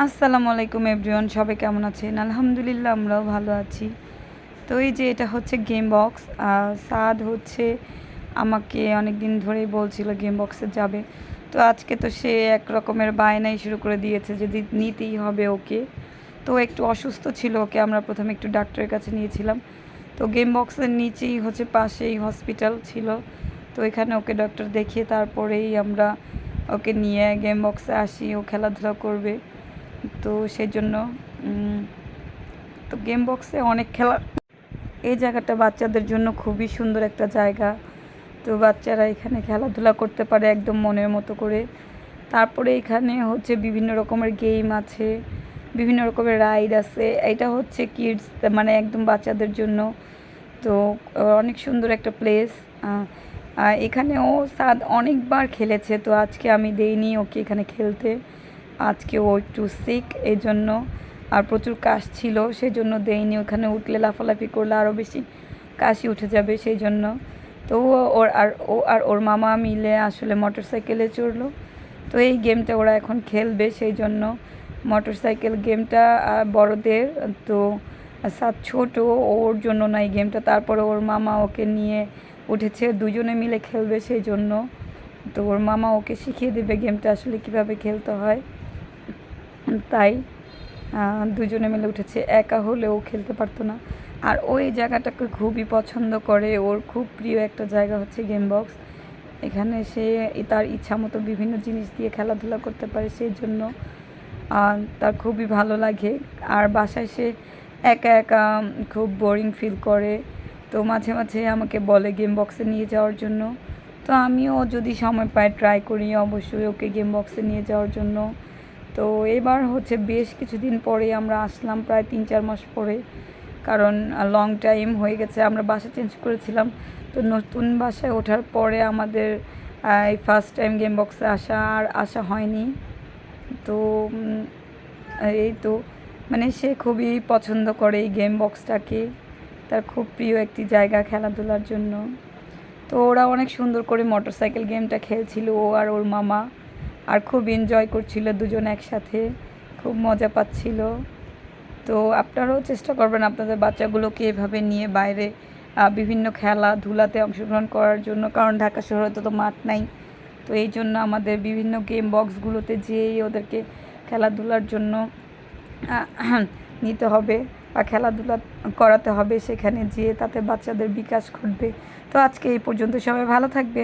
আসসালামু আলাইকুম এভরিওয়ান, সবাই কেমন আছেন? আলহামদুলিল্লাহ আমরাও ভালো আছি। তো এই যে এটা হচ্ছে গেম বক্স। সাদ হচ্ছে আমাকে অনেক দিন ধরেই বলছিল গেম বক্সে যাবে। তো আজকে তো সে এক রকমের বায়নাই শুরু করে দিয়েছে যে নিতেই হবে ওকে। তো একটু অসুস্থ ছিল, ওকে আমরা প্রথমে একটু ডাক্তারের কাছে নিয়েছিলাম। তো গেম বক্সের নিচেই হচ্ছে পাশেই হসপিটাল ছিল। তো এখানে ওকে ডক্টর দেখিয়ে তারপরেই আমরা ওকে নিয়ে গেম বক্সে আসি, ও খেলাধুলা করবে। তো সেই জন্য তো গেম বক্সে অনেক খেলা, এই জায়গাটা বাচ্চাদের জন্য খুবই সুন্দর একটা জায়গা। তো বাচ্চারা এখানে খেলাধুলা করতে পারে একদম মনের মতো করে। তারপরে এখানে হচ্ছে বিভিন্ন রকমের গেম আছে, বিভিন্ন রকমের রাইড আছে। এটা হচ্ছে কিডস, মানে একদম বাচ্চাদের জন্য। তো অনেক সুন্দর একটা প্লেস। এখানেও সাদ অনেকবার খেলেছে, তো আজকে আমি দেইনি ওকে এখানে খেলতে। আজকে ও একটু সিক, এই জন্য, আর প্রচুর কাশ ছিল সেই জন্য দেইনি। ওখানে উঠলে লাফালাফি করলে আরও বেশি কাশি উঠে যাবে সেই জন্য। তো ওর মামা মিলে আসলে মোটর সাইকেলে চড়লো। তো এই গেমটা ওরা এখন খেলবে, সেই জন্য মোটর সাইকেল গেমটা বড়দের। তো সাত ছোট, ওর জন্য না এই গেমটা। তারপরে ওর মামা ওকে নিয়ে উঠেছে, দুজনে মিলে খেলবে সেই জন্য। তো ওর মামা ওকে শিখিয়ে দেবে গেমটা আসলে কীভাবে খেলতে হয়। তাই দুজনে মিলে উঠেছে, একা হলেও খেলতে পারতো না। আর ওই জায়গাটাকে খুবই পছন্দ করে, ওর খুব প্রিয় একটা জায়গা হচ্ছে গেম বক্স। এখানে সে তার ইচ্ছা মতো বিভিন্ন জিনিস দিয়ে খেলাধুলা করতে পারে, সেই জন্য তার খুবই ভালো লাগে। আর বাসায় সে একা একা খুব বোরিং ফিল করে, তো মাঝে মাঝে আমাকে বলে গেম বক্সে নিয়ে যাওয়ার জন্য। তো আমিও যদি সময় পাই ট্রাই করি অবশ্যই ওকে গেম বক্সে নিয়ে যাওয়ার জন্য। তো এবার হচ্ছে বেশ কিছুদিন পরে আমরা আসলাম, প্রায় 3-4 মাস পরে, কারণ লং টাইম হয়ে গেছে। আমরা বাসা চেঞ্জ করেছিলাম, তো নতুন বাসায় ওঠার পরে আমাদের এই ফার্স্ট টাইম গেম বক্সে আসা হয়নি। তো এই তো মানে সে খুবই পছন্দ করে এই গেম বক্সটাকে, তার খুব প্রিয় একটি জায়গা খেলাধুলার জন্য। তো ওরা অনেক সুন্দর করে মোটর সাইকেল গেমটা খেলছিল, ও আর ওর মামা, আর খুব এনজয় করছিল দুজন একসাথে, খুব মজা পাচ্ছিল। তো আপনারাও চেষ্টা করবেন আপনাদের বাচ্চাগুলোকে এভাবে নিয়ে বাইরে বিভিন্ন খেলাধুলাতে অংশগ্রহণ করার জন্য, কারণ ঢাকা শহরে তো মাঠ নাই। তো এই জন্য আমাদের বিভিন্ন গেম বক্সগুলোতে যেয়েই ওদেরকে খেলাধুলার জন্য নিতে হবে বা খেলাধুলা করাতে হবে, সেখানে যেয়ে তাতে বাচ্চাদের বিকাশ ঘটবে। তো আজকে এই পর্যন্ত, সবাই ভালো থাকবেন।